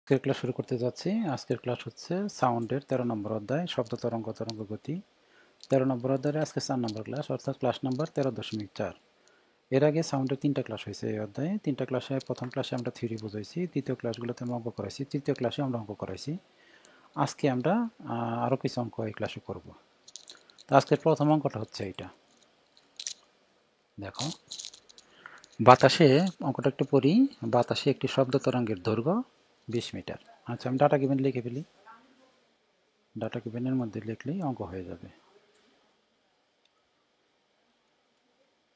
আজকের ক্লাস শুরু করতে যাচ্ছি। আজকের ক্লাস হচ্ছে সাউন্ডের 13 নম্বর অধ্যায় শব্দ তরঙ্গ তরঙ্গ গতি। 13 নম্বর অধ্যায়ের আজকে 4 নম্বর ক্লাস, অর্থাৎ ক্লাস নাম্বার 13.4। এর আগে সাউন্ডের 3টা ক্লাস হয়েছে এই অধ্যায়ে। 3টা ক্লাসে প্রথম ক্লাসে আমরা থিওরি বুঝাইছি, দ্বিতীয় ক্লাসগুলোতে আমরা অঙ্ক করাইছি, তৃতীয় ক্লাসে আমরা অঙ্ক করাইছি। আজকে আমরা আরও কিছু অঙ্ক এই ক্লাসে করব। তো আজকের প্রথম অঙ্কটা হচ্ছে এইটা, দেখো। বাতাসে, অঙ্কটা একটু পড়ি। বাতাসে একটি শব্দ তরঙ্গের দৈর্ঘ্য 20 মিটার। আচ্ছা, আমি ডাটা গিভেন লিখে ফেলি। ডাটা গিভেনের মধ্যে লিখলেই অঙ্ক হয়ে যাবে।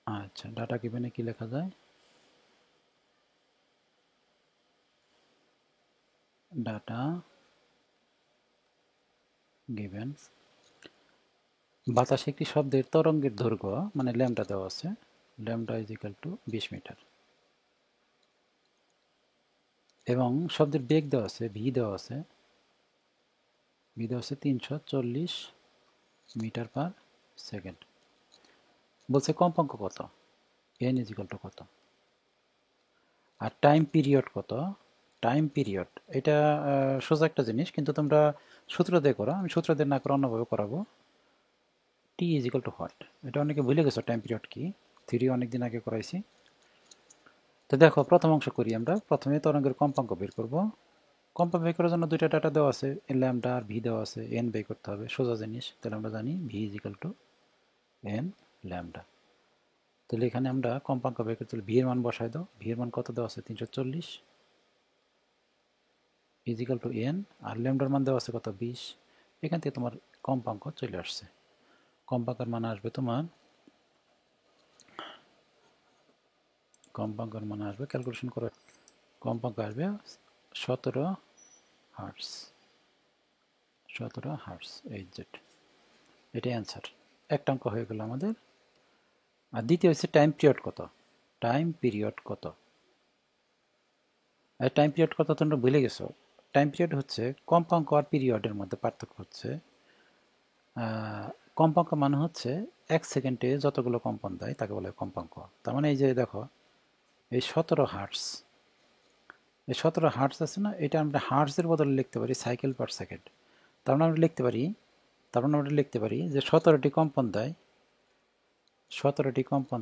আচ্ছা, ডাটা গিভেনে কি লেখা যায়? ডাটা গিভেন, বাতাসে একটি শব্দের তরঙ্গের দৈর্ঘ্য মানে ল্যামডা দেওয়া আছে, lambda is equal to 20 metre, এবং শব্দের বেগ দেওয়া আছে, ভি দেওয়া আছে, 340 মিটার পার সেকেন্ড। বলছে কম্পাঙ্ক কত, এন ইজ ইকাল টু কত, আর টাইম পিরিয়ড কত। টাইম পিরিয়ড এটা সোজা একটা জিনিস, কিন্তু তোমরা সূত্র দিয়ে করো, আমি সূত্র দিয়ে না করে অন্যভাবে করাবো। টি ইজ ইকাল টু হোয়াট, এটা অনেকে ভুলে গেছো টাইম পিরিয়ড কি, থিওরি অনেকদিন আগে করাইছি। তো দেখো, প্রথম অংশ করি আমরা। প্রথমে তরঙ্গের কম্পাঙ্ক বের করব। কম্পাঙ্ক বের করার জন্য দুইটা ডাটা দেওয়া আছে, ল্যামডা আর ভি দেওয়া আছে, এন বের করতে হবে, সোজা জিনিস। তাহলে আমরা জানি V is equal to N lambda. তাহলে এখানে আমরা কম্পাঙ্ক বের করতে হলে ভি এর মান বসাই দাও। ভি এর মান কত দেওয়া আছে? 340 ইজ ইকাল টু এন, আর ল্যামডার মান দেওয়া আছে কত? 20। এখান থেকে তোমার কম্পাঙ্ক চলে আসছে। কম্পাঙ্কের মান আসবে তোমার, কম্পাঙ্কের মান আসবে, ক্যালকুলেশন করে কম্পাঙ্ক আসবে 17 হার্টস। 17 হার্টস, এইচজেড। এটাই অ্যান্সার। একটা অঙ্ক হয়ে গেল আমাদের। আর দ্বিতীয় হচ্ছে টাইম পিরিয়ড কত। টাইম পিরিয়ড কত, আর টাইম পিরিয়ড কত তোমরা ভুলে গেছো। টাইম পিরিয়ড হচ্ছে কম্পাঙ্ক আর পিরিয়ডের মধ্যে পার্থক্য হচ্ছে, কম্পাঙ্ক মানে হচ্ছে 1 সেকেন্ডে যতগুলো কম্পন দেয় তাকে বলে কম্পাঙ্ক। তার মানে এই যে দেখো, এই 17 হার্টস, এই 17 হার্টস আছে না, এটা আমরা হার্টসের বদলে লিখতে পারি সাইকেল পার সেকেন্ড। তার মানে আমরা লিখতে পারি যে 17টি কম্পন দেয়, 17টি কম্পন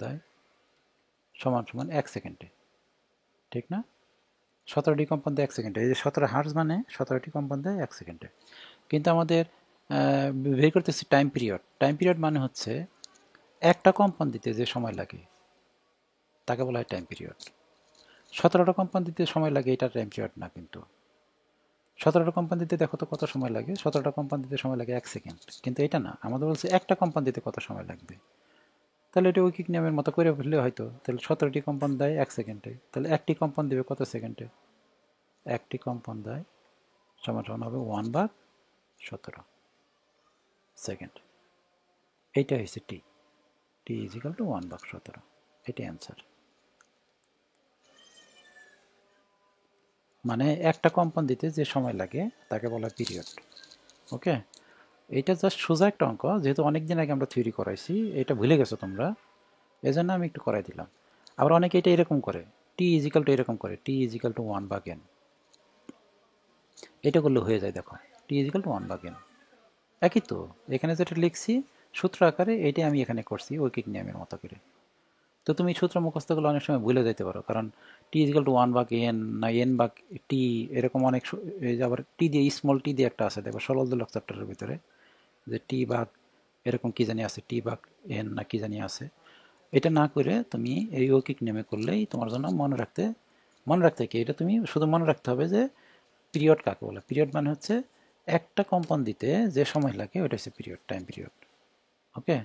দেয় সমান সমান 1 সেকেন্ডে, ঠিক না? 17টি কম্পন দেয় 1 সেকেন্ডে। এই যে 17 হার্টজ মানে 17টি কম্পন দেয় 1 সেকেন্ডে। কিন্তু আমাদের বের করতেছি টাইম পিরিয়ড। টাইম পিরিয়ড মানে হচ্ছে একটা কম্পন দিতে যে সময় লাগে তাকে বলা হয় টাইম পিরিয়ড। 17টা কম্পন দিতে সময় লাগে, এটা টাইম পিরিয়ড না। কিন্তু 17টা কম্পন দিতে দেখো তো কত সময় লাগে। 17টা কম্পন দিতে সময় লাগে 1 সেকেন্ড, কিন্তু এটা না, আমাদের বলছে একটা কম্পন দিতে কত সময় লাগবে। তাহলে এটা ঐকিক নিয়মের মতো করে ফেললে হয়তো, তাহলে 17টি কম্পন দেয় 1 সেকেন্ডে, তাহলে একটি কম্পন দেবে কত সেকেন্ডে? একটি কম্পন দেয় সমান সমান হবে 1/17 সেকেন্ড। এইটা হচ্ছে টি, টি ইজ ইকাল টু 1/17। এটাই অ্যান্সার। মানে একটা কম্পন দিতে যে সময় লাগে তাকে বলা পিরিয়ড। ওকে, এইটা জাস্ট সোজা একটা অঙ্ক, যেহেতু অনেক দিন আগে আমরা থিওরি করাইছি, এটা ভুলে গেছো তোমরা, এই জন্য আমি একটু করাই দিলাম। আবার অনেকে এটা এরকম করে, টি ইজিক্যাল টু এরকম করে, টি ইজিক্যাল টু 1/n। এটা করলে হয়ে যায়, দেখো, টি ইজিক্যাল টু 1/n একই তো। এখানে যেটা লিখছি সূত্র আকারে, এইটাই আমি এখানে করছি ঐকিক নিয়মের মতো করে। তো তুমি সূত্র মুখস্থ করলে অনেক সময় ভুলে যেতে পারো, কারণ টি ইজিক্যাল টু 1/n না n/t, এরকম অনেক এই যে আবার টি দিয়ে, স্মল টি দিয়ে একটা আছে, দেখো সরলদোলক চ্যাপ্টারের ভিতরে, যে টি ভাগ এরকম কি জানি আছে, টি ভাগ এন না কি জানি আছে। এটা না করে তুমি এই ঐকিক নিয়মে করলেই তোমার জন্য মনে রাখতে কি, এটা তুমি শুধু মনে রাখতে হবে যে পিরিয়ড কাকে বলে। পিরিয়ড মানে হচ্ছে একটা কম্পন দিতে যে সময় লাগে, ওটা হচ্ছে পিরিয়ড, টাইম পিরিয়ড। ওকে,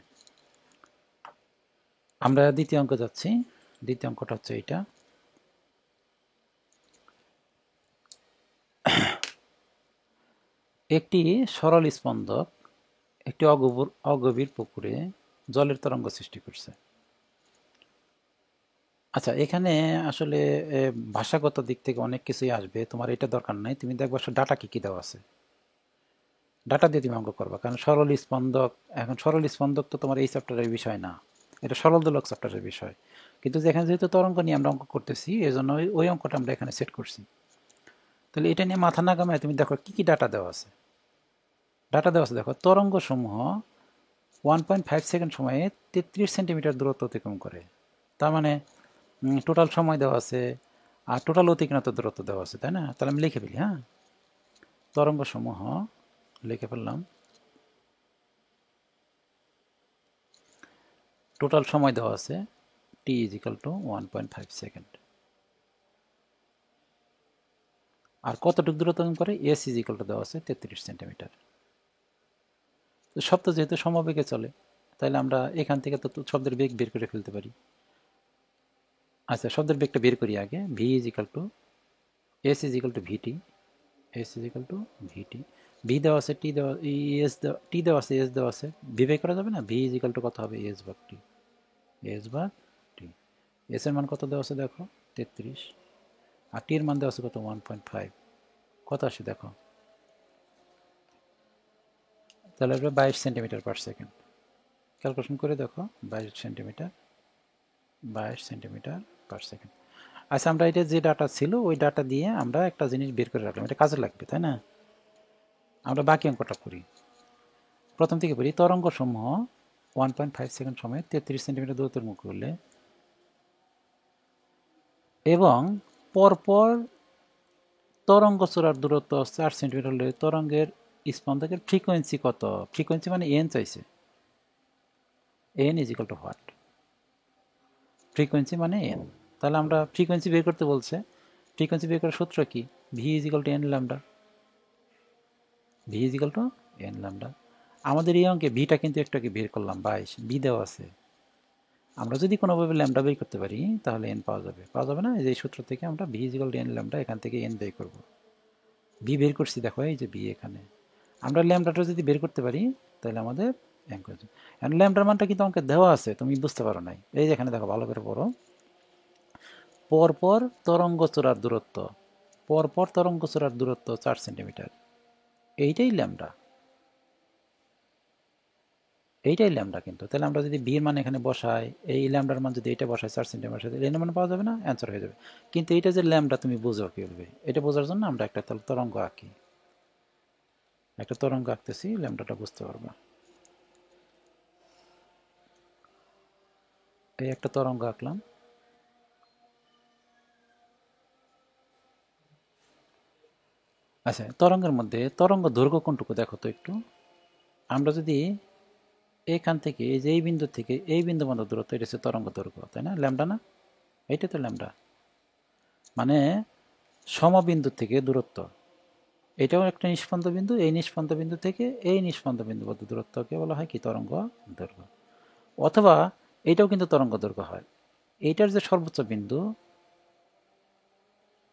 আমরা দ্বিতীয় অঙ্ক যাচ্ছি। দ্বিতীয় অঙ্কটা হচ্ছে এইটা। একটি সরল স্পন্দক একটি অগভীর পুকুরে জলের তরঙ্গ সৃষ্টি করছে। আচ্ছা, এখানে আসলে ভাষাগত দিক থেকে অনেক কিছুই আসবে, তোমার এটা দরকার নাই। তুমি দেখবা ডাটা কি দেওয়া আছে, ডাটা দিয়ে তুমি অঙ্ক করবা। কারণ সরল স্পন্দক, এখন সরল স্পন্দক তো তোমার এই চ্যাপ্টারের বিষয় না, এটা সরল দোলক চ্যাপ্টারের বিষয়। কিন্তু যেখানে যেহেতু তরঙ্গ নিয়ে আমরা অঙ্ক করতেছি এই জন্য ওই অঙ্কটা আমরা এখানে সেট করছি। তাহলে এটা নিয়ে মাথা না ঘামায় তুমি দেখো কী কী ডাটা দেওয়া আছে। ডাটা দেওয়া আছে দেখো, তরঙ্গ সমূহ 1.5 সেকেন্ড সময়ে 33 সেন্টিমিটার দূরত্ব অতিক্রম করে। তার মানে টোটাল সময় দেওয়া আছে আর টোটাল অতিক্রান্ত দূরত্ব দেওয়া আছে, তাই না? তাহলে আমি লিখে ফেলি। হ্যাঁ, তরঙ্গ সমূহ লিখে ফেললাম, টোটাল সময় দেওয়া আছে t = 1.5 সেকেন্ড। আর কতটুকু দূরত্ব অতিক্রম করে, s = দেওয়া আছে 33 সেন্টিমিটার। তো শব্দ যেহেতু সমবেগে চলে তাহলে আমরা এখান থেকে তো শব্দের বেগ বের করে ফেলতে পারি। আচ্ছা, শব্দের বেগটা বের করি আগে। v = s = vt, s = vt। v দেওয়া আছে, t দেওয়া, s দেওয়া, t দেওয়া আছে, s দেওয়া আছে, v বের করা যাবে না? v = কত হবে, s ভাগ t, s ভাগ t। s এর মান কত দেওয়া আছে দেখো, 33, আর t এর মান দেওয়া আছে কত, 1.5। কত আসে দেখো, তাহলে 22 সেন্টিমিটার পার সেকেন্ড। ক্যালকুলেশন করে দেখো, 22 সেন্টিমিটার পার সেকেন্ড। আচ্ছা, আমরা এটা যে ডাটা ছিল ওই ডাটা দিয়ে আমরা একটা জিনিস বের করে রাখলাম, এটা কাজে লাগবে, তাই না? আমরা বাকি অঙ্কটা করি। প্রথম থেকে বলি, তরঙ্গ সমূহ 1.5 সেকেন্ড সময়ে 33 সেন্টিমিটার দূরত্বের মুখ করলে এবং পরপর তরঙ্গ চূড়ার দূরত্ব 4 সেন্টিমিটার হলে তরঙ্গের স্পন্দকের ফ্রিকোয়েন্সি কত? ফ্রিকোয়েন্সি মানে এন চাইছে। N = what? ফ্রিকোয়েন্সি মানে এন। তাহলে আমরা ফ্রিকোয়েন্সি বের করতে বলছে। ফ্রিকোয়েন্সি বের করার সূত্র কি? v = n lambda. v = n lambda. আমাদের এই অঙ্কে ভিটা কিন্তু একটু আগে বের করলাম, 22, বি দেওয়া আছে। আমরা যদি কোনোভাবে ল্যামডা বের করতে পারি তাহলে এন পাওয়া যাবে না? এই যে সূত্র থেকে আমরা v = n ল্যামডা, এখান থেকে এন বের করব। বি বের করছি দেখো, এই যে বি এখানে। আমরা ল্যামডাটা যদি বের করতে পারি তাহলে আমাদের ল্যামডার মানটা কিন্তু অঙ্কে দেওয়া আছে, তুমি বুঝতে পারো নাই। এই যে এখানে দেখো, ভালো করে পড়ো। পরপর তরঙ্গ চূড়ার দূরত্ব, 4 সেন্টিমিটার, এইটাই ল্যামডা, কিন্তু। তাহলে আমরা যদি বির মান এখানে বসাই, এই ল্যামডার মান যদি এটা বসাই 4 সেন্টিমিটার, এর মান পাওয়া যাবে না? অ্যান্সার হয়ে যাবে। কিন্তু এটা যে ল্যামডা তুমি বুঝো কীভাবে, এটা বোঝার জন্য আমরা একটা তরঙ্গ আঁকি। একটা তরঙ্গ আঁকতেছি, ল্যামডাটা বুঝতে পারবা। এই একটা তরঙ্গ আঁকলাম। আচ্ছা, তরঙ্গের মধ্যে তরঙ্গ দৈর্ঘ্য কোনটুকু দেখো তো একটু। আমরা যদি এখান থেকে, এই যে এই বিন্দু থেকে এই বিন্দু পর্যন্ত দূরত্ব, এটা হচ্ছে তরঙ্গ দৈর্ঘ্য, তাই না? ল্যামডা না? এইটা তো ল্যামডা, মানে সমবিন্দু থেকে দূরত্ব। এটাও একটা নিষ্পন্দ বিন্দু, এই নিষ্পন্দ বিন্দু থেকে এই নিষ্পন্দ বিন্দু পর্যন্ত দূরত্বকে বলা হয় কি, তরঙ্গ দৈর্ঘ্য। অথবা এইটাও কিন্তু তরঙ্গ দৈর্ঘ্য হয়। এইটার যে সর্বোচ্চ বিন্দু,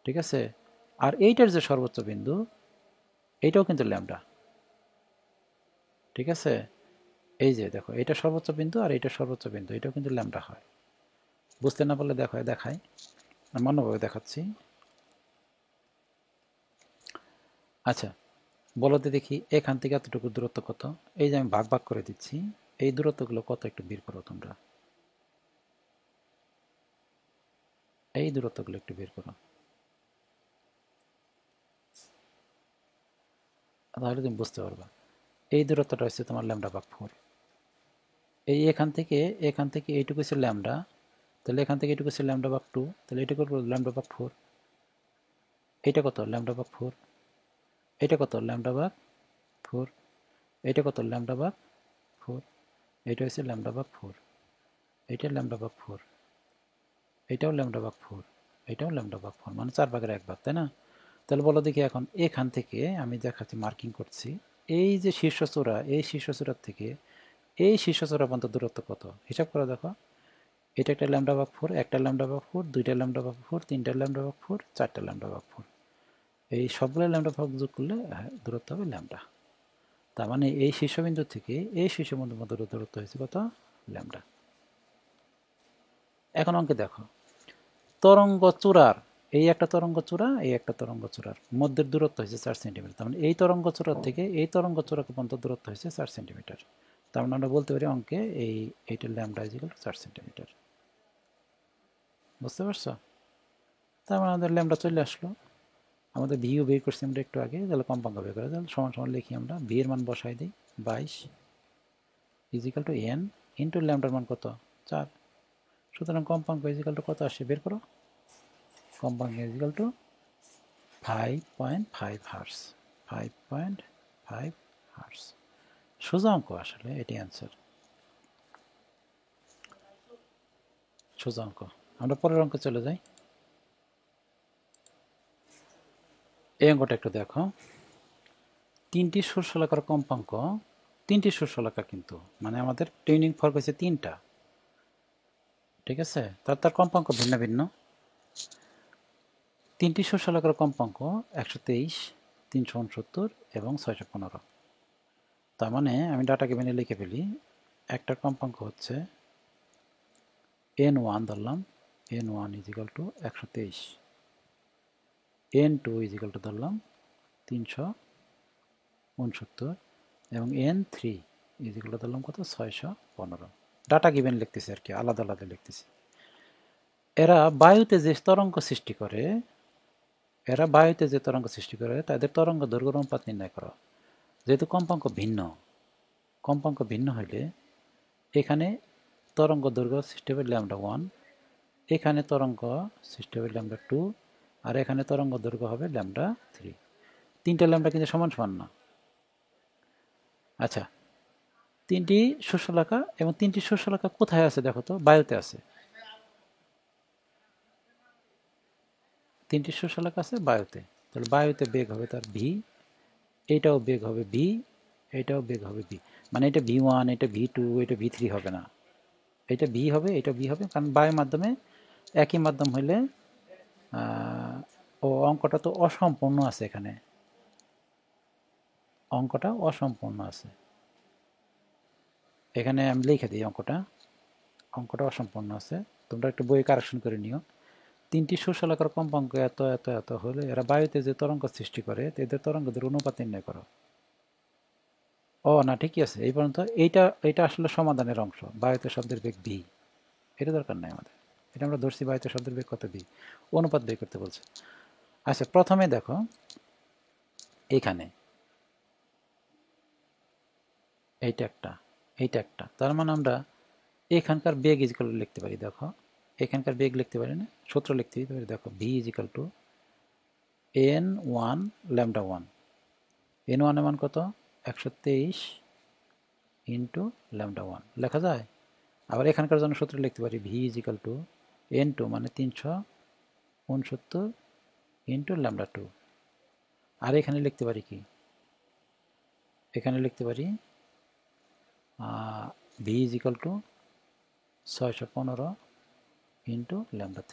ঠিক আছে, আর এইটার যে সর্বোচ্চ বিন্দু, এইটাও কিন্তু ল্যামডা, ঠিক আছে। এই যে দেখো, এটা সর্বোচ্চ বিন্দু আর এটা সর্বোচ্চ বিন্দু, এটাও কিন্তু ল্যামডা হয়। বুঝতে না পারলে দেখাই, আমি অন্যভাবে দেখাচ্ছি। আচ্ছা, বলতে দেখি এখান থেকে এতটুকু দূরত্ব কত। এই যে আমি ভাগ ভাগ করে দিচ্ছি, এই দূরত্বগুলো কত একটু বের করো তোমরা। এই দূরত্বগুলো একটু বের করো, তাহলে তুমি বুঝতে পারবা। এই দূরত্বটা হচ্ছে তোমার λ/4। এই এখান থেকে এইটুকু হচ্ছে ল্যামডা, তাহলে এখান থেকে এইটুকু হচ্ছে λ/2, তাহলে এটা করবো λ/4। এটা কত, λ/4। এটা কত, λ/4। এটা কত, λ/4। এটা হচ্ছে λ/4। এটা λ/4। এটাও λ/4। এটাও λ/4, মানে 4/1 তাই না? তাহলে বলো দেখি, এখন এখান থেকে আমি দেখাচ্ছি, মার্কিং করছি। এই যে শীর্ষচূড়া, এই শীর্ষচূড়ার থেকে এই শীর্ষচূড়া পর্যন্ত দূরত্ব কত হিসাব করে দেখো। এটা একটা λ/4, একটা λ/4, দুইটা λ/4, তিনটা λ/4, চারটা λ/4। এই সবগুলো λ/4 যোগ করলে দূরত্ব হবে ল্যামডা। তার মানে এই শীর্ষবিন্দু থেকে এই শীর্ষবিন্দুর মধ্যে দূরত্ব হয়েছে কত, ল্যামডা। এখন অঙ্কে দেখো, তরঙ্গ চূড়ার, এই একটা তরঙ্গ চূড়া, এই একটা তরঙ্গ চূড়ার মধ্যের দূরত্ব হয়েছে 4 সেন্টিমিটার। তার মানে এই তরঙ্গ চূড়ার থেকে এই তরঙ্গ চূড়া পর্যন্ত দূরত্ব হয়েছে 4 সেন্টিমিটার। তার মানে আমরা বলতে পারি অঙ্কে এইটার λ = 4 সেন্টিমিটার। বুঝতে পারছো? তার মানে আমাদের ল্যামডা চলে আসলো, আমাদের ভিও বের করছি আমরা একটু আগে, তাহলে কম্পাঙ্ক বের করে তাহলে সমান সমান লিখি আমরা, ভি এর মান বসাই দিই 22 ইজিক্যাল টু এন ইন্টু ল্যামডার মান কত 4, সুতরাং কম্পাঙ্ক ইজিক্যাল টু কত আসে বের করো, কম্পাঙ্ক ইজিক্যাল টু 5.5 হার্স, 5.5 হার্স। সোজা অঙ্ক আসলে, এটি অ্যান্সার, সোজা অঙ্ক। আমরা পরের অঙ্কে চলে যাই। এই অঙ্কটা একটু দেখো, তিনটি সুরশলাকার কম্পাঙ্ক, তিনটি সুরশলাকা কিন্তু মানে আমাদের টিউনিং ফর্ক হয়েছে তিনটা, ঠিক আছে, তার কম্পাঙ্ক ভিন্ন ভিন্ন। তিনটি সুরশলাকার কম্পাঙ্ক 123, 369 এবং 615। তার মানে আমি ডাটা কেবিনে লিখে ফেলি, একটা কম্পাঙ্ক হচ্ছে n1 ধরলাম, n1 is equal two 123, n2 is equal two ধরলাম 369 এবং n3 ইজিক্যাল টু ধরলাম কত 615। ডাটা গিভেন লিখতেছি আর কি, আলাদা আলাদা লিখতেছি। এরা বায়ুতে যে তরঙ্গ সৃষ্টি করে, এরা বায়ুতে যে তরঙ্গ সৃষ্টি করে তাদের তরঙ্গ দৈর্ঘ্য অনুপাত নির্ণয় করো। যেহেতু কম্পাঙ্ক ভিন্ন, কম্পাঙ্ক ভিন্ন হইলে এখানে তরঙ্গ দৈর্ঘ্য সৃষ্টি হবে λ1, এখানে তরঙ্গ সৃষ্টি হবে λ2, আর এখানে তরঙ্গ দৈর্ঘ্য হবে λ3। তিনটা ল্যামডা কিন্তু সমান সমান না। আচ্ছা, তিনটি সুষলাকা এবং তিনটি সুষলাকা কোথায় আছে দেখো তো, বায়ুতে আছে। তিনটি সুষলাকা আছে বায়ুতে, তাহলে বায়ুতে বেগ হবে তার ভি, এইটাও বেগ হবে ভি, এইটাও বেগ হবে ভি, মানে এটা v1, এটা v2, এটা v3 হবে না, এটা ভি হবে, এটা ভি হবে, কারণ বায়ুর মাধ্যমে একই মাধ্যম হইলে ও অঙ্কটা তো অসম্পূর্ণ আছে, এখানে অঙ্কটা অসম্পূর্ণ আছে, এখানে আমি লিখে দিই অঙ্কটা, অঙ্কটা অসম্পূর্ণ আছে, তোমরা একটু বই কারেকশন করে নিও। তিনটি সুষলাকার কম্পাঙ্ক এত এত এত হলে এরা বায়ুতে যে তরঙ্গ সৃষ্টি করে এদের তরঙ্গদের অনুপাত নির্ণয় করো। ও না, ঠিকই আছে এই পর্যন্ত। এইটা আসলে সমাধানের অংশ, বায়ুতে শব্দের বেগ ভি, এটা দরকার নাই আমাদের, এটা আমরা ধরছি বায়ুতে শব্দের বেগ কত ভি, অনুপাত বের করতে বলছে। আচ্ছা, প্রথমে দেখো এইখানে এইটা একটা, এইটা একটা, তার মানে আমরা এখানকার বেগ ইজিক্যাল টু লিখতে পারি, দেখো এখানকার বেগ লিখতে পারি না, সূত্র লিখতে পারি, দেখো V is equal two n1 λ1, n1 এর মান কত 123 ইন্টু λ1 লেখা যায়। আবার এখানকার জন্য সূত্র লিখতে পারি ভি ইজিক্যাল টু n2 মানে 369 ইন্টু λ2। আর এখানে লিখতে পারি কি, এখানে লিখতে পারি ভি ইজিক্যাল টু 615 ইন্টু λ3।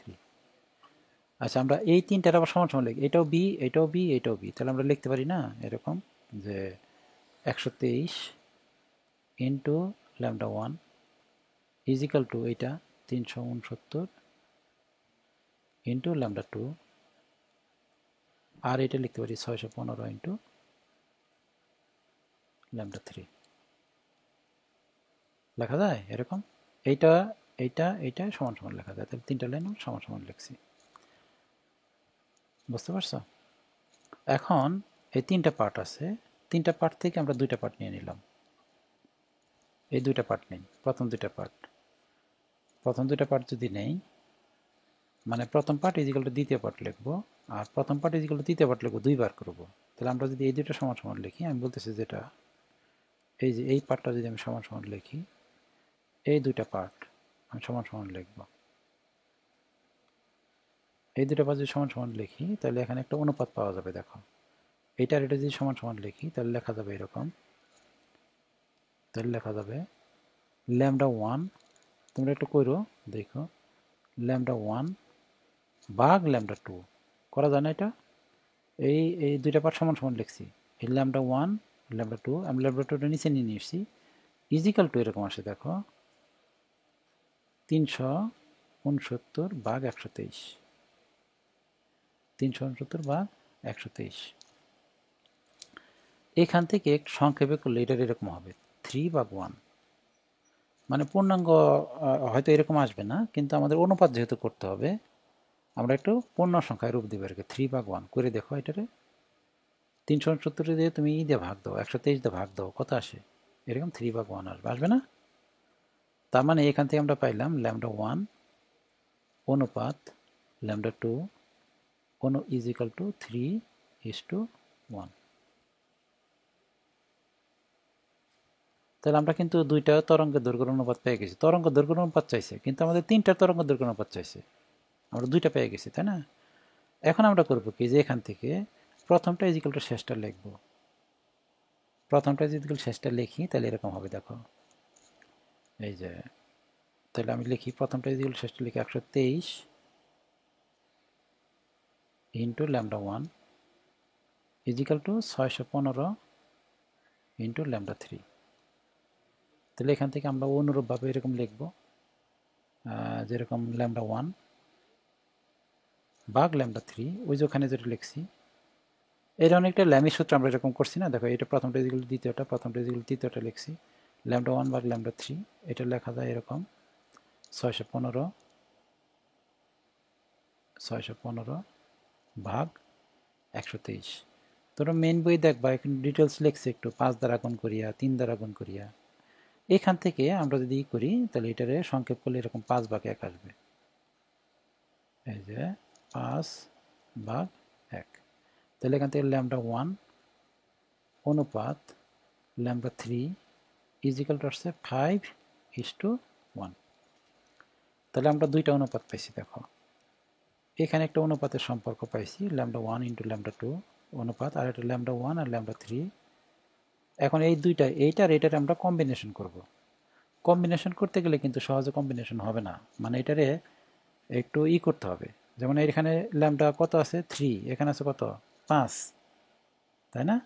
আচ্ছা, আমরা এই তিনটার আবার সমান সমান লিখি, এটাও বি, এটাও বি, এটাও বি, তাহলে আমরা লিখতে পারি না এরকম যে 123 ইন্টু λ1 ইজিক্যাল টু এইটা 369 ইন্টু λ2, আর এটা লিখতে পারি 615 ইন্টু λ3, লেখা যায় এরকম। এইটা এইটা এইটা সমান সমান লেখা যায়, তাহলে তিনটা লাইন সমান সমান লিখছি, বুঝতে পারছো? এখন এই তিনটা পার্ট আছে, তিনটা পার্ট থেকে আমরা দুইটা পার্ট নিয়ে নিলাম, এই দুইটা পার্ট নেই, প্রথম দুইটা পার্ট, প্রথম দুইটা পার্ট যদি নেই মানে প্রথম পার্ট ইজিক্যাল টু দ্বিতীয় পার্ট লিখবো, আর প্রথম পার্ট ইজিক্যাল টু তৃতীয় পার্ট লিখবো, দুইবার করবো। তাহলে আমরা যদি এই দুইটা সমান সমান লিখি, আমি বলতেছি যেটা এই যে এই পার্টটা যদি আমি সমান সমান লিখি, এই দুইটা পার্ট আমি সমান সমান লিখবো, এই দুটো পার্ট যদি সমান সমান লিখি তাহলে এখানে একটা অনুপাত পাওয়া যাবে। দেখো এইটার এটা যদি সমান সমান লিখি তাহলে লেখা যাবে এরকম, তাহলে লেখা যাবে λ1, তোমরা একটু করো দেখো, λ1 ভাগ λ2 করা যায় না এটা, এই এই দুইটা পার্ট সমান সমান লিখছি, এই λ1 λ2 আমি λ2টা নিচে নিয়ে এসেছি, ইজিক্যাল টু এরকম আসে দেখো 369 ভাগ 123, 369 ভাগ 123। এখান থেকে সংক্ষেপে করলে এটার এরকম হবে 3 ভাগ 1, মানে পূর্ণাঙ্গ হয়তো এরকম আসবে না, কিন্তু আমাদের অনুপাত যেহেতু করতে হবে আমরা একটু পূর্ণ সংখ্যায় রূপ দিব আর কি। 3/1 করে দেখো এটারে। 370 দিয়ে তুমি দিয়ে ভাগ দাও, 123 দিয়ে ভাগ দাও, কত আসে? এরকম 3/1 আসবে, আসবে না? তার মানে এখান থেকে আমরা পাইলাম λ1 অনুপাত λ2 ইজ ইকাল টু 3:1। তাহলে আমরা কিন্তু দুইটা তরঙ্গের দৈর্ঘ্যের অনুপাত পেয়ে গেছি। তরঙ্গ দৈর্ঘ্যের অনুপাত চাইছে, কিন্তু আমাদের তিনটা তরঙ্গ দৈর্ঘ্যের অনুপাত চাইছে, আমরা দুইটা পেয়ে গেছি, তাই না? এখন আমরা করবো কি, যে এখান থেকে প্রথমটা ইজ ইকাল টু শেষটা লিখবো। প্রথমটা যদি শেষটা লিখি তাহলে এরকম হবে, দেখো এই যে, তাহলে আমি লিখি প্রথমটা ইজ ইকাল টু শেষটা লিখি 123 into λ1 is equal to 615 into λ3। তাহলে এখান থেকে আমরা অনুরূপভাবে এরকম লিখবো, যেরকম λ1 ভাগ λ3, ওই যে ওখানে যেটা লিখছি এটা অনেকটা ল্যামির সূত্র আমরা এরকম করছি না। দেখো এটা প্রথমটা ইজ ইকাল টু দ্বিতীয়টা, প্রথমটা ইজ ইকাল টু তৃতীয়টা লিখছি, λ1 ভাগ λ3, এটা লেখা যায় এরকম 615 ভাগ 123। তোমরা মেন বই দেখবা, এখন ডিটেলস লিখছে একটু 5 দ্বারা গুণ করিয়া, 3 দ্বারা গুণ করিয়া। এখান থেকে আমরা যদি করি তাহলে এটারে সংক্ষেপ করলে এরকম 5/1 আসবে। এই যে 5/1। তাহলে এখান থেকে λ1 অনুপাত λ3 ইজ ইকাল টু আসছে 5:1। তাহলে আমরা দুইটা অনুপাত পাইছি। দেখো এখানে একটা অনুপাতের সম্পর্ক পাইছি, λ1 ইন্টু λ2 অনুপাত, আর এটা λ1 আর λ3। এখন এই দুইটা, এইটার এটার আমরা কম্বিনেশন করব। কম্বিনেশন করতে গেলে কিন্তু সহজে কম্বিনেশন হবে না, মানে এটারে একটু করতে হবে। যেমন এখানে ল্যামডা কত আছে 3, এখানে আছে কত 5, তাই না?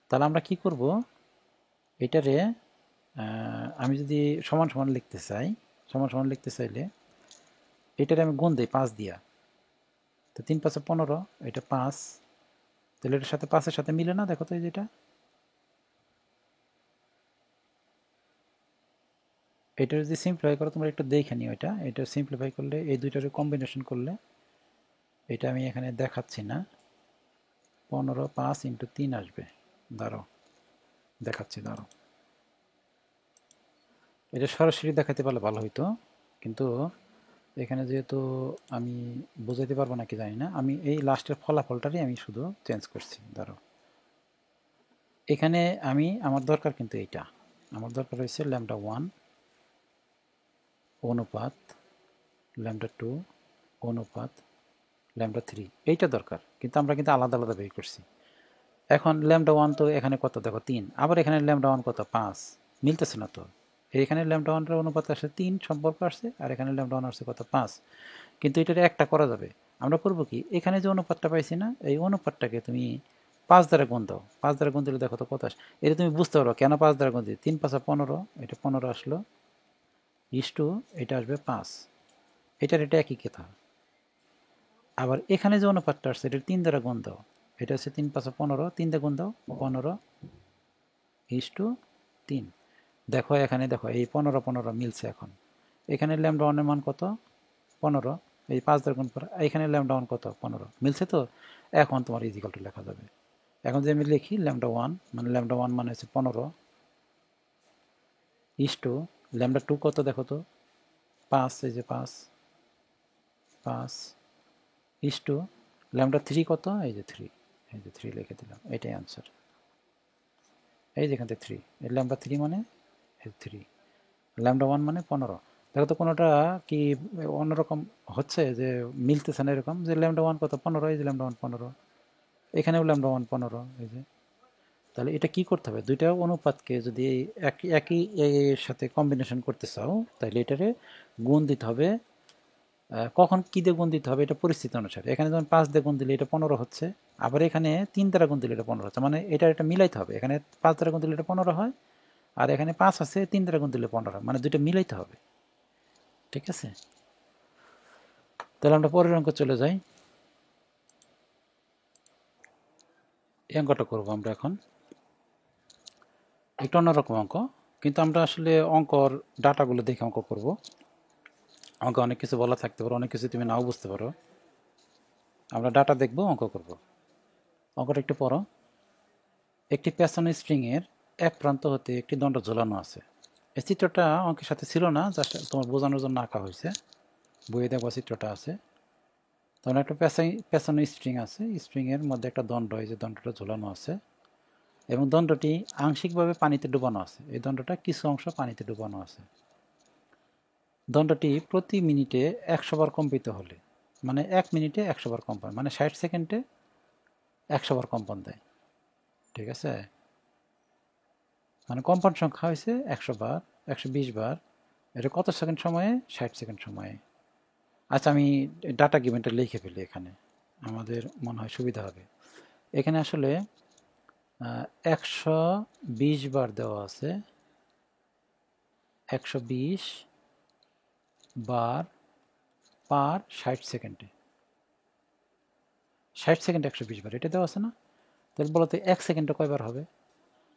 তাহলে আমরা কি করব, এটারে আমি যদি সমান সমান লিখতে চাই, সমান সমান লিখতে চাইলে এটারে আমি গুণ দিই 5 দিয়া, তো 3 5 15, এটা 5, তাহলে এটার সাথে 5-এর সাথে মিলে না, দেখো তো এই যেটা, এটা যদি সিম্পলিফাই করো তোমরা একটু দেখে নিও, এটা সিম্পলিফাই করলে এই দুইটার কম্বিনেশন করলে, এটা আমি এখানে দেখাচ্ছি না, 15 5 ইন্টু 3 আসবে। দাঁড়াও দেখাচ্ছি, দাঁড়াও, এটা সরাসরি দেখাতে পারলে ভালো হইতো, কিন্তু এখানে যেহেতু আমি বোঝাতে পারবো নাকি জানি না, আমি এই লাস্টের ফলাফলটারই আমি শুধু চেঞ্জ করছি। ধরো এখানে আমার দরকার কিন্তু এইটা, আমার দরকার হয়েছে λ1 অনুপাত λ2 অনুপাত λ3, এইটা দরকার, কিন্তু আমরা কিন্তু আলাদা আলাদা বের করছি। এখন λ1 তো এখানে কত, দেখো 3, আবার এখানে λ1 কত 5, মিলতেছে না তো। এখানে λ1-এর অনুপাত আসছে 3 সম্পর্ক আসছে, আর এখানে λ1 আসছে কত 5, কিন্তু এটার একটা করা যাবে। আমরা করব কি, এখানে যে অনুপাতটা পাইছি না, এই অনুপাতটাকে তুমি 5 দ্বারা গুণ দাও, 5 দ্বারা গুণ দিলে দেখো তো কত আসে। এটা তুমি বুঝতে পারো কেন 5 দ্বারা গুণ দিই, 3 5 15, এটা 15 আসলো, ইস্টু এটা আসবে 5, এটা একই কথা। আবার এখানে যে অনুপাতটা আসছে এটা 3 দ্বারা গুণ দাও, এটা হচ্ছে 3 5 15, 3 দিয়ে গুণ দাও 15 ইস্টু 3। দেখো এখানে দেখো এই 15 15 মিলছে। এখন এখানে λ1 এর মান কত 15, এই 5 দ্বারা গুণ করা, এখানে λ1 কত 15, মিলছে তো। এখন তোমার ইজিক্যাল টু লেখা যাবে। এখন যদি আমি লিখি λ1 মানে λ1 মানে হচ্ছে 15 ইস্টু λ2 কত দেখো তো 5, এই যে 5 5 ইস্টু λ3 কত, এই যে 3, এই যে 3 লিখে দিলাম, এটাই আনসার। এই যেখান থেকে 3, এই λ3 মানে 3, λ1 মানে 15। দেখো তো কোনোটা কি অন্যরকম হচ্ছে, যে মিলতেছে না এরকম, যে λ1 কত 15, এই যে λ1 15, এখানেও λ1 15, এই যে। তাহলে এটা কি করতে হবে, দুইটা অনুপাতকে যদি একই এর সাথে কম্বিনেশন করতে চাও তাহলে এটারে গুণ দিতে হবে। কখন কী দিয়ে গুণ দিতে হবে, এটা পরিস্থিতি অনুসারে। এখানে যেমন 5 দিয়ে গুণ দিলে এটা 15 হচ্ছে, আবার এখানে 3 দ্বারা গুণ দিলে এটা 15 হচ্ছে, মানে এটা মিলাইতে হবে। এখানে 5 দ্বারা গুণ দিলে এটা 15 হয়, আর এখানে 5 আছে, 3 দ্বারা গুণ দিলে 15 হয়, মানে দুইটা মিলাইতে হবে। ঠিক আছে, তাহলে আমরা পরের অঙ্ক চলে যাই। এই অঙ্কটা করবো আমরা এখন, একটু অন্যরকম অঙ্ক, কিন্তু আমরা আসলে অঙ্কর ডাটাগুলো দেখে অঙ্ক করব। অঙ্ক অনেক কিছু বলা থাকতে পারে, অনেক কিছু তুমি নাও বুঝতে পারো। আমরা ডাটা দেখব, অঙ্ক করব। অঙ্কটা একটু পড়ো। একটি পেছনে স্ট্রিংয়ের এক প্রান্ত হতে একটি দণ্ড ঝোলানো আছে। এই চিত্রটা অঙ্কের সাথে ছিল না, জাস্ট তোমার বোঝানোর জন্য আঁকা হয়েছে। বইয়ে দেখো চিত্রটা আছে। তখন একটা পেছনে স্ট্রিং আছে, স্ট্রিংয়ের মধ্যে একটা দণ্ড, এই যে দণ্ডটা ঝোলানো আছে এবং দণ্ডটি আংশিকভাবে পানিতে ডুবানো আছে। এই দণ্ডটা কিছু অংশ পানিতে ডুবানো আছে। দণ্ডটি প্রতি মিনিটে 100 বার কম্পিত হলে, মানে 1 মিনিটে 100 বার কম্পন, মানে 60 সেকেন্ডে 100 বার কম্পন দেয়। ঠিক আছে, মানে কম্পন সংখ্যা হয়েছে 100 বার, 120 বার। এটা কত সেকেন্ড সময়ে? 60 সেকেন্ড সময়ে। আচ্ছা, আমি ডাটা গিভেনটা লিখে ফেলি এখানে, আমাদের মনে হয় সুবিধা হবে। এখানে আসলে 120 বার দেওয়া আছে, 120 বার পার 60 সেকেন্ডে। 60 সেকেন্ডে 120 বার, এটা দেওয়া আছে না? তাহলে বলো তো 1 সেকেন্ডে কয়বার হবে?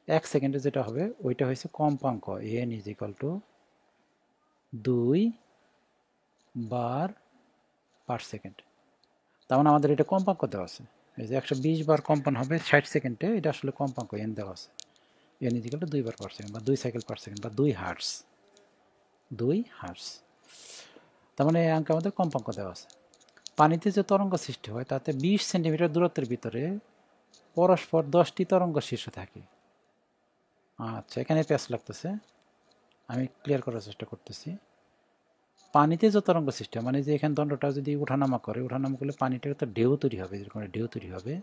1 সেকেন্ডে যেটা হবে ওইটা হয়েছে কম্পাঙ্ক, n is equal two 2 bar per second. তার মানে আমাদের এটা কম্পাঙ্ক দেওয়া আছে। এই যে 120 বার কম্পন হবে 60 সেকেন্ডে, এটা আসলে কম্পাঙ্ক n দেওয়া আছে। n is equal two 2 bar per second, বা 2 সাইকেল পার সেকেন্ড, বা 2 হার্টস। 2 হার্টস। তার মানে এই অঙ্কে আমাদের কম্পাঙ্ক দেওয়া আছে। পানিতে যে তরঙ্গ সৃষ্টি হয় তাতে 20 সেন্টিমিটার দূরত্বের ভিতরে পরস্পর 10টি তরঙ্গ শীর্ষ থাকে। আচ্ছা, এখানে প্যাচ লাগতেছে, আমি ক্লিয়ার করার চেষ্টা করতেছি। পানিতে যে তরঙ্গ সৃষ্টি হয়, মানে যে এখানে দণ্ডটা যদি ওঠানামা করে, ওঠানামা করলে পানিটার তো ঢেউ তৈরি হবে, যেরকম ঢেউ তৈরি হবে।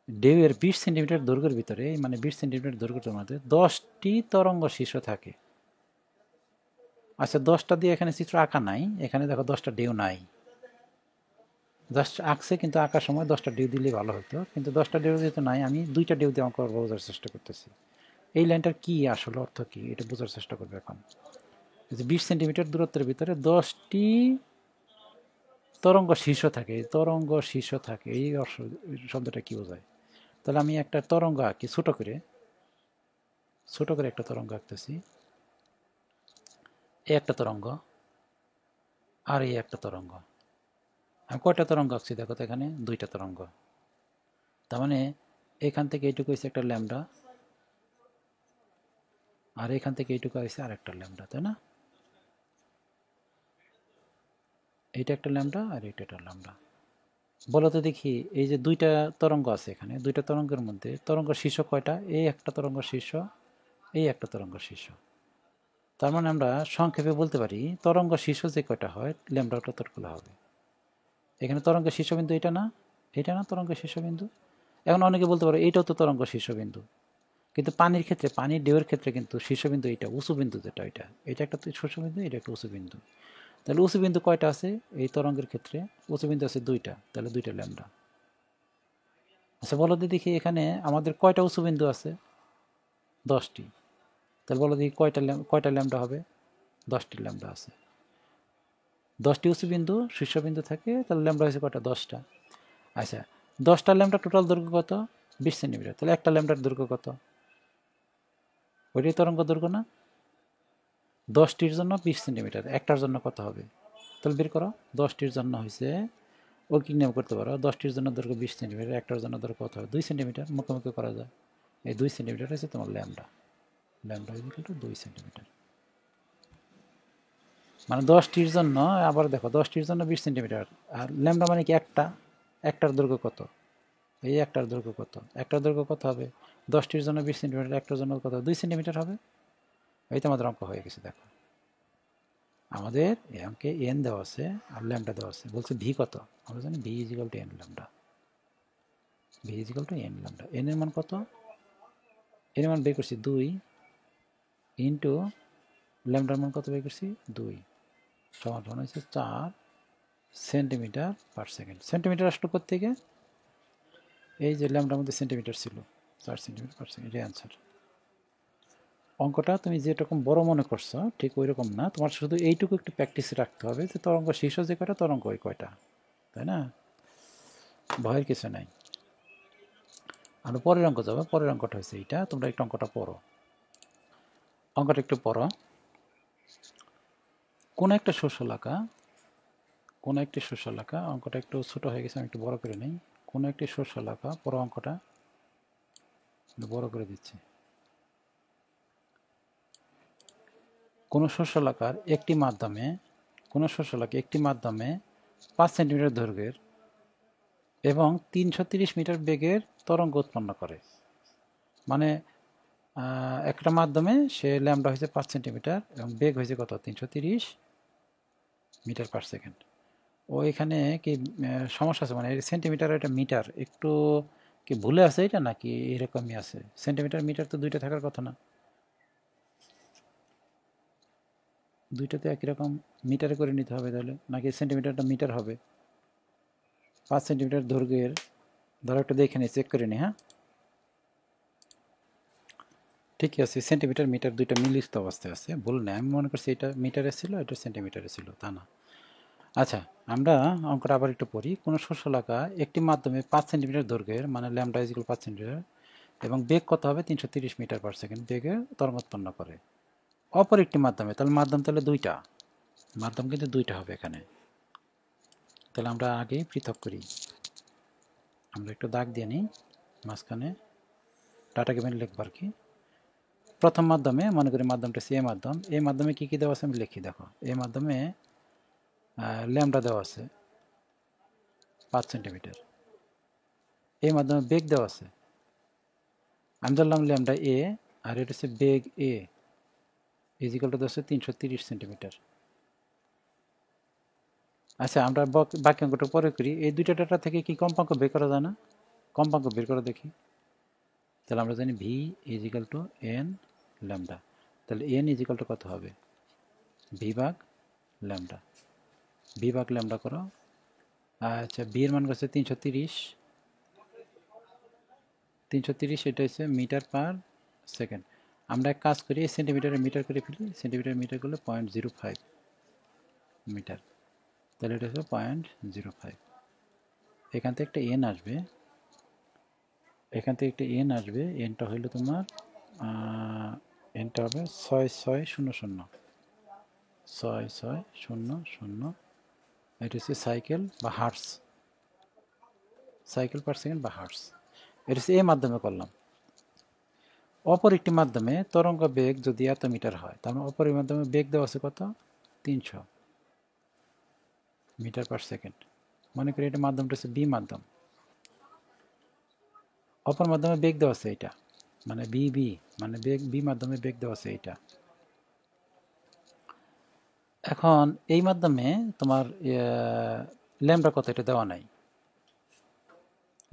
ঢেউয়ের 20 সেন্টিমিটার দৈর্ঘ্যের ভিতরে, মানে 20 সেন্টিমিটার দৈর্ঘ্যের মধ্যে 10টি তরঙ্গ শীর্ষ থাকে। আচ্ছা, 10টা দিয়ে এখানে চিত্র আঁকা নাই, এখানে দেখো 10টা ঢেউ নাই, জাস্ট আঁকছে, কিন্তু আঁকার সময় 10টা ঢেউ দিলে ভালো হতো, কিন্তু 10টা ঢেউ যেহেতু নাই, আমি 2টা ঢেউ দিয়ে অঙ্ক বোঝার চেষ্টা করতেছি। এই লাইনটার কি আসলে অর্থ কি, এটা বোঝার চেষ্টা করবে এখন। 20 সেন্টিমিটার দূরত্বের ভিতরে 10টি তরঙ্গ শীর্ষ থাকে, এই তরঙ্গ শীর্ষ থাকে, এই শব্দটা কি বোঝায়? তাহলে আমি একটা তরঙ্গ আঁকি, ছোট করে একটা তরঙ্গ আঁকতেছি। এই একটা তরঙ্গ, আর এই একটা তরঙ্গ। আমি কয়টা তরঙ্গ আঁকছি দেখো তো, এখানে 2টা তরঙ্গ। তার মানে এখান থেকে এইটুকু হয়েছে একটা ল্যামডা, আর এখান থেকে এইটুকু হয়েছে আর একটা ল্যামডা, তাই না? এইটা একটা ল্যামডা আর এইটা একটা ল্যামডা। বলো তো দেখি, এই যে 2টা তরঙ্গ আছে এখানে, 2টা তরঙ্গের মধ্যে তরঙ্গ শীর্ষ কয়টা? এই একটা তরঙ্গ শীর্ষ, এই একটা তরঙ্গ শীর্ষ। তার মানে আমরা সংক্ষেপে বলতে পারি তরঙ্গ শীর্ষ যে কয়টা হয়, ল্যামডা ততগুলো হবে। এখানে তরঙ্গ শীর্ষবিন্দু এটা না, এটা না তরঙ্গ শীর্ষবিন্দু। এখন অনেকে বলতে পারে এইটাও তো তরঙ্গ শীর্ষবিন্দু, কিন্তু পানির ক্ষেত্রে, পানির ঢেউয়ের ক্ষেত্রে কিন্তু শীর্ষবিন্দু এইটা, উঁচু বিন্দু যেটা, এটা একটা শীর্ষবিন্দু, এটা একটা উঁচু বিন্দু। তাহলে উঁচু বিন্দু কয়টা আছে এই তরঙ্গের ক্ষেত্রে? উঁচু বিন্দু আছে 2টা, তাহলে 2টা ল্যামডা। আচ্ছা বলো তো দেখি, এখানে আমাদের কয়টা উঁচু বিন্দু আছে? 10টি। তাহলে বলো দেখি কয়টা ল্যামডা হবে? 10টি ল্যামডা আছে। 10টি উঁচু বিন্দু, শীর্ষবিন্দু থাকে, তাহলে ল্যামডা হয়েছে কয়টা? 10টা। আচ্ছা, 10টা ল্যামডা টোটাল দৈর্ঘ্য কত? 20 সেন্টিমিটার। তাহলে একটা ল্যামডার দৈর্ঘ্য কত? ওইটাই তরঙ্গ দৈর্ঘ্য না? 10টির জন্য 20 সেন্টিমিটার, একটার জন্য কত হবে? তাহলে বের করো। 10টির জন্য হয়েছে, ও কি নিয়ম করতে পারো, 10টির জন্য দৈর্ঘ্য 20 সেন্টিমিটার, একটার জন্য দৈর্ঘ্য কত হবে? 2 সেন্টিমিটার, মুখোমুখি করা যায়। এই 2 সেন্টিমিটার হচ্ছে তোমার lambda. Lambda equal to 2 centimetre. মানে 10টির জন্য, আবার দেখো 10টির জন্য 20 সেন্টিমিটার, আর ল্যামডা মানে কি একটা, একটার দৈর্ঘ্য কত? এই একটার দৈর্ঘ্য কত? একটার দৈর্ঘ্য কত হবে? 10টির জন্য 20 সেন্টিমিটার, একটার জন্য কত? 2 সেন্টিমিটার হবে। এই তো আমাদের অঙ্ক হয়ে গেছে। দেখো আমাদের এই অঙ্কে এন দেওয়া আছে আর ল্যামডা দেওয়া আছে, বলছে ভি কত? আমরা জানি V is equal to N lambda. V is equal to N lambda. N এর মান কত? এন এর মান বের করছি 2 ইন্টু ল্যামডার মান কত বের করছি? 2 সমান সমান হচ্ছে 4 সেন্টিমিটার পার সেকেন্ড। সেন্টিমিটার আসলো থেকে, এই যে ল্যামডার মধ্যে সেন্টিমিটার ছিল, 4 সেন্টিমিটার পার সেকেন্ড। এই অ্যান্সার। অঙ্কটা তুমি যেরকম বড় মনে করছো ঠিক ওই রকম না, তোমার শুধু এইটুকু একটু প্র্যাকটিসে রাখতে হবে যে তরঙ্গ শীর্ষ যে কয়টা, তরঙ্গ ওই কয়টা, তাই না? ভয়ের কিছু নাই। আর পরের অঙ্ক যাবে, পরের অঙ্কটা হচ্ছে এইটা, তোমরা একটু অঙ্কটা পড়ো। অঙ্কটা একটু পড়ো। কোন একটা শস্য এলাকা, অঙ্কটা একটু ছোট হয়ে গেছে, আমি একটু বড় করে নিই। কোন একটি শস্য এলাকা, পড়ো অঙ্কটা, বড় করে দিচ্ছি। কোন শস্য এলাকার একটি মাধ্যমে, 5 সেন্টিমিটার দৈর্ঘ্যের এবং 330 মিটার বেগের তরঙ্গ উৎপন্ন করে। মানে একটা মাধ্যমে সে ল্যাম্ডা হয়েছে 5 সেন্টিমিটার এবং বেগ হয়েছে কত, 330 মিটার পার সেকেন্ড। ও এখানে কি সমস্যা আছে, মানে সেন্টিমিটার এটা মিটার একটু কি ভুলে আছে এটা, নাকি এরকমই আছে? সেন্টিমিটার মিটার তো দুইটা থাকার কথা না, দুইটাতে একই রকম মিটারে করে নিতে হবে তাহলে, নাকি সেন্টিমিটারটা মিটার হবে? 5 সেন্টিমিটার দৈর্ঘ্যের, ধরো একটা দেখে নিই, চেক করে নিই। হ্যাঁ, ঠিকই আছে, সেন্টিমিটার মিটার দুইটা মিলিত অবস্থায় আছে, ভুল নেই। আমি মনে করছি এটা মিটারে ছিল, এটা সেন্টিমিটারে ছিল, তা না। আচ্ছা, আমরা অঙ্কটা আবার একটু পড়ি। কোনো শস্য এলাকা একটি মাধ্যমে 5 সেন্টিমিটার দৈর্ঘ্যের, মানে ল্যাম্ডা ইজ ইকুয়াল 5 সেন্টিমিটার, এবং বেগ কত হবে, 330 মিটার পার সেকেন্ড বেগে তরঙ্গ উৎপন্ন করে। অপর একটি মাধ্যমে, তাহলে মাধ্যম তাহলে দুইটা, মাধ্যম কিন্তু দুইটা হবে এখানে। তাহলে আমরা আগে পৃথক করি, আমরা একটু দাগ দিয়ে নিই মাঝখানে, ডাটা গিভেন লিখব আর কি। প্রথম মাধ্যমে মনে করি মাধ্যমটা সি মাধ্যম, এই মাধ্যমে কি কি দেওয়া আছে আমি লিখি। দেখো, এই মাধ্যমে ল্যাম্ডা দেওয়া আছে 5 সেন্টিমিটার, এই মাধ্যমে বেগ দেওয়া আছে, আমি ধরলাম ল্যাম্ডা এ, আর এটা হচ্ছে বেগ এ ইজিক্যালটা দেওয়া আছে 330 সেন্টিমিটার। আচ্ছা, আমরা বাকি অঙ্কটা পরে করি। এই দুইটা ডাটা থেকে কি কম্পাঙ্ক বের করা যায় না? কম্পাঙ্ক বের করে দেখি। তাহলে আমরা জানি V is equal two N lambda, তাহলে এন ইজিক্যাল টু কত হবে, ভি ভাগ ল্যাম্ডা, ভি ভাগ ল্যাম্ডা করো। আচ্ছা, ভি এর মান করছে 330, এটা হচ্ছে মিটার পার সেকেন্ড। আমরা এক কাজ করি, সেন্টিমিটারে মিটার করে ফেলি, সেন্টিমিটার মিটার করলে 0.05 মিটার, তাহলে এটা হচ্ছে 0.05। এখান থেকে একটা এন আসবে, এনটা হইলো তোমার এনটা হবে 6600, এটা হচ্ছে সাইকেল বা হার্টস, সাইকেল পার সেকেন্ড বা হার্টস। এটা হচ্ছে এই মাধ্যমে করলাম। অপর একটি মাধ্যমে তরঙ্গ বেগ যদি এত মিটার হয়, তার মানে অপর মাধ্যমে বেগ দেওয়া আছে কত, 300 মিটার পার সেকেন্ড। মনে করি এটা মাধ্যমটা হচ্ছে বি মাধ্যম, অপর মাধ্যমে বেগ দেওয়া আছে এটা, মানে বি মানে বেগ, বি মাধ্যমে বেগ দেওয়া আছে এইটা। এখন এই মাধ্যমে তোমার ল্যাম্ডা কত এটা দেওয়া নাই,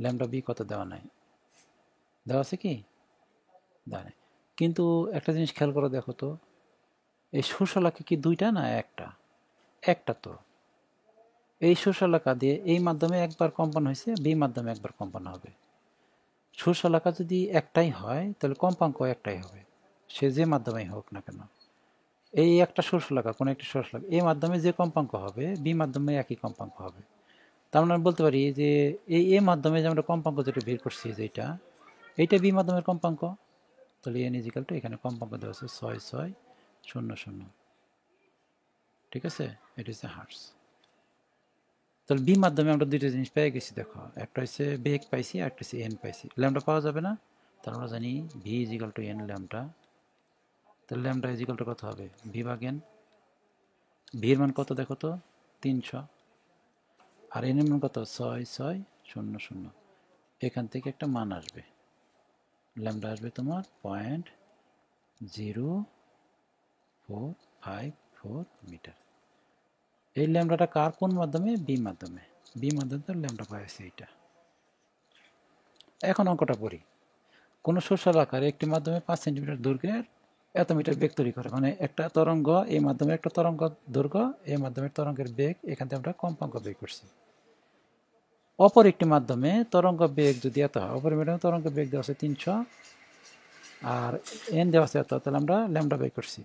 ল্যাম্ডা বি কত দেওয়া নাই, দেওয়া আছে কি, দেওয়া নাই। কিন্তু একটা জিনিস খেয়াল করে দেখো তো, এই শোষলাকে কি দুইটা না একটা, একটা তো। এই শোষলাকা দিয়ে এই মাধ্যমে একবার কম্পন হয়েছে, বি মাধ্যমে একবার কম্পন হবে। শোষলাকা যদি একটাই হয় তাহলে কম্পাঙ্ক একটাই হবে, সে যে মাধ্যমেই হোক না কেন। এই একটা শোষলাকা, কোনো একটি শোষলাকা, এই মাধ্যমে যে কম্পাঙ্ক হবে বি মাধ্যমে একই কম্পাঙ্ক হবে। তার মানে বলতে পারি যে এই এ মাধ্যমে যে আমরা কম্পাঙ্ক যেটা বের করছি, যেটা এইটা বি মাধ্যমের কম্পাঙ্ক, তাহলে এন ইজিক্যাল টু, এখানে কম্পাঙ্ক দেওয়া আছে 6600, ঠিক আছে, এটা হচ্ছে হার্টস। তাহলে বি মাধ্যমে আমরা দুইটা জিনিস পেয়ে গেছি। দেখো, একটা হচ্ছে বেগ পাইছি, আর একটা হচ্ছে এন পাইছি। ল্যাম্ডা পাওয়া যাবে না, তাহলে আমরা জানি V is equal two N lambda. তাহলে ল্যাম্ডা ইজিক্যাল টু কত হবে, ভি ভাগ এন। ভির মান কত দেখো তো, 300, আর এন এর মান কত, 6600। এখান থেকে একটা মান আসবে, ল্যাম্ডা আসবে তোমার 0.0454 মিটার। এই ল্যাম্ডাটা কার কোন মাধ্যমে, বি মাধ্যমে, বি মাধ্যমে তো ল্যাম্ডা পাইছে এইটা। এখন অঙ্কটা পড়ি। কোনো শোষাল আকারে একটি মাধ্যমে 5 সেন্টিমিটার দৈর্ঘ্যের এত মিটার বেগ তৈরি করে, মানে একটা তরঙ্গ, এই মাধ্যমে একটা তরঙ্গ দৈর্ঘ্য, এই মাধ্যমের তরঙ্গের বেগ, এখান থেকে আমরা কম্পাঙ্ক বের করছি। অপর একটি মাধ্যমে তরঙ্গ বেগ যদি এত হয়, অপর মাধ্যমে তরঙ্গ বেগ দেওয়া আছে 300 আর এন দেওয়া আছে এত, তাহলে আমরা ল্যাম্ডা বের করছি।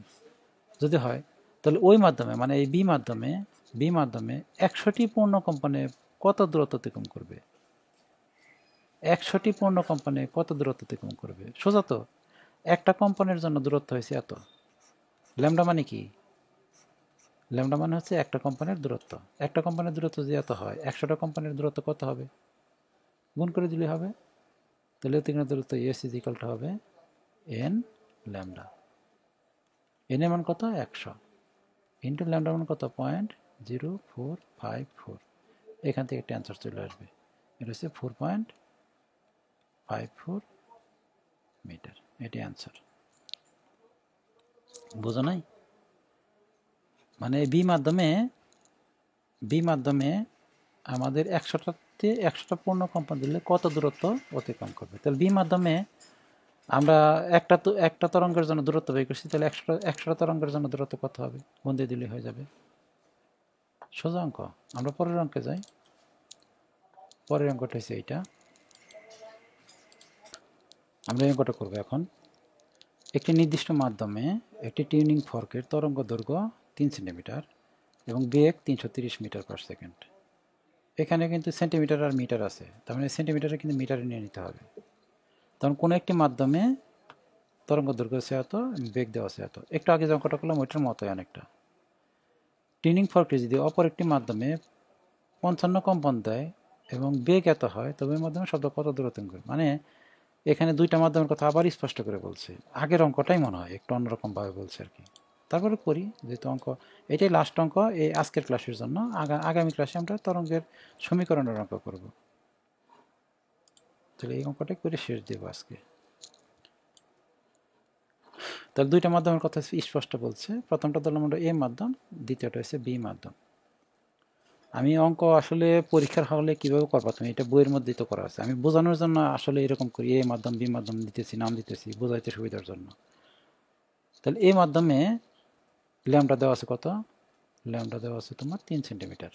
যদি হয় তাহলে ওই মাধ্যমে, মানে এই বি মাধ্যমে 100টি পূর্ণ কম্পনে কত দূরত্ব অতিক্রম করবে, 100টি পূর্ণ কম্পনে কত দূরত্ব অতিক্রম করবে। সোজা তো, একটা কম্পনের জন্য দূরত্ব হয়েছে এত, ল্যামডা মানে কি? ল্যামডা মানে হচ্ছে একটা কোম্পানির দূরত্ব। একটা কোম্পানির দূরত্ব যদি এত হয়, 100টা কোম্পানির দূরত্ব কত হবে? গুণ করে দিলে হবে। তাহলে অতিক্রান্ত দূরত্ব এস ইজ ইকাল টু হবে এন ল্যামডা। এন এর মান কত? 100 ইন্টু ল্যামডা মান কত? 0.0454। এখান থেকে একটা অ্যান্সার চলে আসবে। এটা হচ্ছে 4.54 মিটার। এটি অ্যান্সার। বোঝো নাই? মানে বি মাধ্যমে আমাদের 100টা পূর্ণ কম্পন দিলে কত দূরত্ব অতিক্রম করবে। তাহলে বি মাধ্যমে আমরা একটা তরঙ্গের জন্য দূরত্ব বের করছি, তাহলে 100টা তরঙ্গের জন্য দূরত্ব কত হবে? গুণ দিয়ে দিলে হয়ে যাবে। সোজা অঙ্ক। আমরা পরের অঙ্কে যাই। পরের অঙ্কটা হচ্ছে এইটা। আমরা এই অঙ্কটা করবো এখন। একটি নির্দিষ্ট মাধ্যমে একটি টিউনিং ফর্কের তরঙ্গ দৈর্ঘ্য 3 সেন্টিমিটার এবং বেগ 330 মিটার পার সেকেন্ড। এখানে কিন্তু সেন্টিমিটার আর মিটার আছে, তার মানে সেন্টিমিটারে কিন্তু মিটারে নিয়ে নিতে হবে। তখন কোনো একটি মাধ্যমে তরঙ্গ দৈর্ঘ্য আছে এত, বেগ দেওয়া আছে এত। একটু আগে যে অঙ্কটা করলাম ওইটার মতোই অনেকটা। টিউনিং ফর্কটি যদি অপর একটি মাধ্যমে 55 কম্পন দেয় এবং বেগ এত হয়, তবে এর মাধ্যমে শব্দ কত দূরত্ব করে। মানে এখানে দুইটা মাধ্যমের কথা আবার স্পষ্ট করে বলছে। আগের অঙ্কটাই মনে হয় একটু অন্যরকমভাবে বলছে আর কি। তারপরে করি যেহেতু অঙ্ক এটাই লাস্ট অঙ্ক এই আজকের ক্লাসের জন্য। আগামী ক্লাসে আমরা তরঙ্গের সমীকরণের অঙ্ক করব। তাহলে এই অঙ্কটাই করে শেষ দেব আজকে। তাহলে দুইটা মাধ্যমের কথা স্পষ্ট বলছে। প্রথমটা ধরলাম আমরা এ মাধ্যম, দ্বিতীয়টা হচ্ছে বি মাধ্যম। আমি অঙ্ক আসলে পরীক্ষার হলে কীভাবে করবো তুমি এটা বইয়ের মধ্যেই তো করা আছে। আমি বোঝানোর জন্য আসলে এরকম করি, এ মাধ্যম বি মাধ্যম দিতেছি, নাম দিতেছি বোঝাইতে সুবিধার জন্য। তাহলে এই মাধ্যমে ল্যামডা দেওয়া আছে কত? ল্যামডা দেওয়া আছে তোমার 3 সেন্টিমিটার।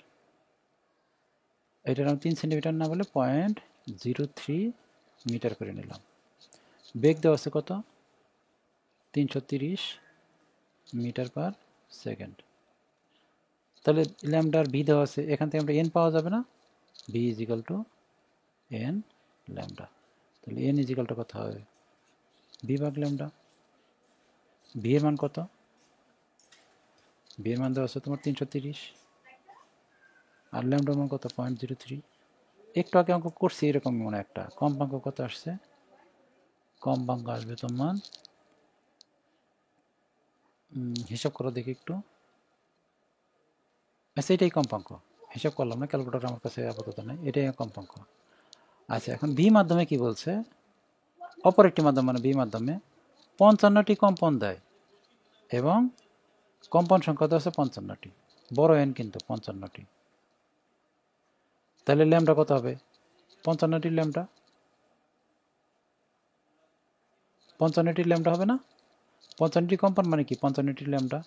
এটার আমি 3 সেন্টিমিটার না বলে 0.03 মিটার করে নিলাম। বেগ দেওয়া আছে কত? 330 মিটার পার সেকেন্ড। তাহলে ল্যামডার ভি দেওয়া আছে, এখান থেকে আমরা এন পাওয়া যাবে না? V is equal to N lambda. তাহলে এন ইজ ইকাল টু কত হবে? ভি ভাগ ল্যামডা। ভি এর মান কত? ভি এর মান দেওয়া আছে তোমার 330 আর ল্যামডার মান কত? 0.03। একটু আগে অঙ্ক করছি এরকম মনে একটা। কম্পাঙ্ক কত আসছে? কম্পাঙ্ক আসবে তোমার, হিসাব করো দেখি একটু। আচ্ছা এটাই কম্পাঙ্ক, হিসাব করলাম না, ক্যালকুলেটর আমার কাছে আপাতত নেই, এটাই কম্পাঙ্ক। আচ্ছা এখন বি মাধ্যমে কি বলছে? অপর একটি মাধ্যম মানে বি মাধ্যমে 55টি কম্পন দেয় এবং কম্পন সংখ্যা দেওয়া আছে 55টি, বড় এন কিন্তু 55টি। তাহলে ল্যামডা কত হবে? 55টি ল্যামডা, 55টি ল্যামডা হবে না? 55টি কম্পন মানে কি 55টি ল্যামডা।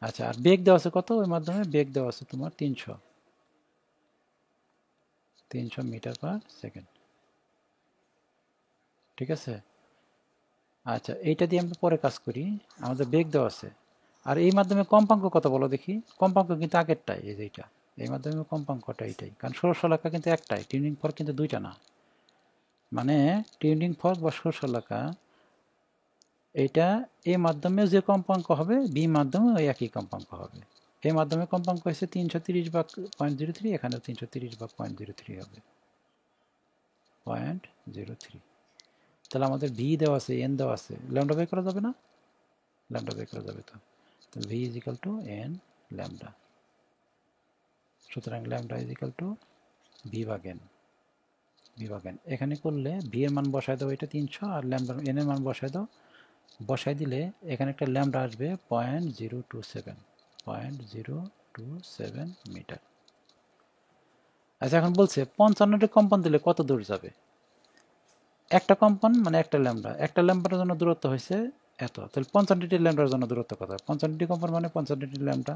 আচ্ছা আর বেগ দেওয়া আছে কত? ওই মাধ্যমে বেগ দেওয়া আছে তোমার 300 মিটার পার সেকেন্ড। ঠিক আছে। আচ্ছা এইটা দিয়ে আমরা পরে কাজ করি। আমাদের বেগ দেওয়া আছে আর এই মাধ্যমে কম্পাঙ্ক কত বলো দেখি? কম্পাঙ্ক কিন্তু আগেরটাই, এই যে এইটা। এই মাধ্যমে কম্পাঙ্কটা এইটাই, কারণ ষোড়শলাকা কিন্তু একটাই, টিউনিং ফর্ক কিন্তু দুইটা না। মানে টিউনিং ফর্ক বা ষোড়শলাকা এইটা এ মাধ্যমে যে কম্পাঙ্ক হবে বি মাধ্যমে ওই একই কম্পাঙ্ক হবে। এই মাধ্যমে কম্পাঙ্ক হয়েছে 330 ভাগ 0.03, এখানেও 330 ভাগ 0.03 হবে 0.03। তাহলে আমাদের ভি দেওয়া আছে, এন দেওয়া আছে, ল্যামডা বের করা যাবে না? ল্যামডা বের করা যাবে তো। তো V is equal to N lambda. সুতরাং lambda is equal to V ভাগ এন। ভি ভাগ এন এখানে করলে ভি এর মান বসায় দাও, এটা 300, আর ল্যামডা এন এর মান বসায় দাও। বসাই দিলে এখানে একটা ল্যামডা আসবে 0.027 মিটার। আচ্ছা এখন বলছে 55টি কম্পন দিলে কত দূর যাবে? একটা কম্পন মানে একটা ল্যামডা, একটা ল্যামডার জন্য দূরত্ব হয়েছে এত। তাহলে 55টি ল্যামডার জন্য দূরত্ব কত? 55টি কম্পন মানে 55টি ল্যামডা।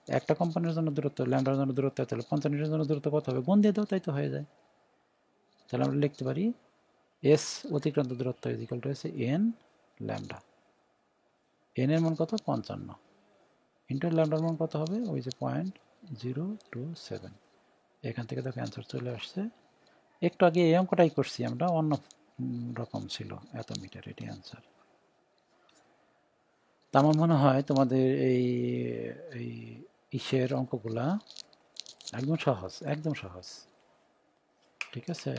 একটা কম্পনের জন্য দূরত্ব, ল্যামডার জন্য দূরত্ব, তাহলে 55টির জন্য দূরত্ব কত হবে? গুণ দিয়ে দাও, তাই তো হয়ে যায়। তাহলে আমরা লিখতে পারি এস অতিক্রান্ত দূরত্ব ইজ ইকুয়াল টু হচ্ছে এন ল্যামডা। এন এর মান কত? 55 ইন্টু ল্যামডার মান কত হবে? ওই যে 0.027। এখান থেকে দেখো অ্যান্সার চলে আসছে। একটু আগে এই অঙ্কটাই করছি আমরা, অন্য রকম ছিল, এত মিটার, এটি অ্যান্সার। তা আমার মনে হয় তোমাদের এই এই ইসের অঙ্কগুলা একদম সহজ, একদম সহজ। ঠিক আছে,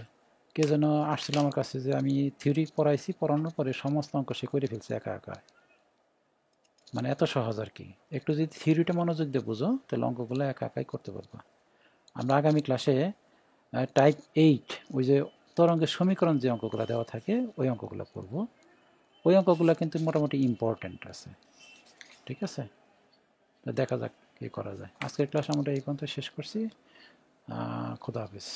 কে যেন আসছিল আমার কাছে যে আমি থিওরি পড়াইছি, পড়ানোর পরে সমস্ত অঙ্ক সে করে ফেলছে একা একা, মানে এত সহজ আর কি। একটু যদি থিওরিটা মনোযোগ দিয়ে বুঝো তাহলে অঙ্কগুলো একা একাই করতে পারবা। আমরা আগামী ক্লাসে টাইপ 8 ওই যে তরঙ্গের সমীকরণ যে অঙ্কগুলো দেওয়া থাকে ওই অঙ্কগুলো করব। ওই অঙ্কগুলো কিন্তু মোটামুটি ইম্পর্টেন্ট আছে। ঠিক আছে, তো দেখা যাক কী করা যায়। আজকের ক্লাস আমরা এই পর্যন্ত শেষ করছি। খোদা হাফেজ।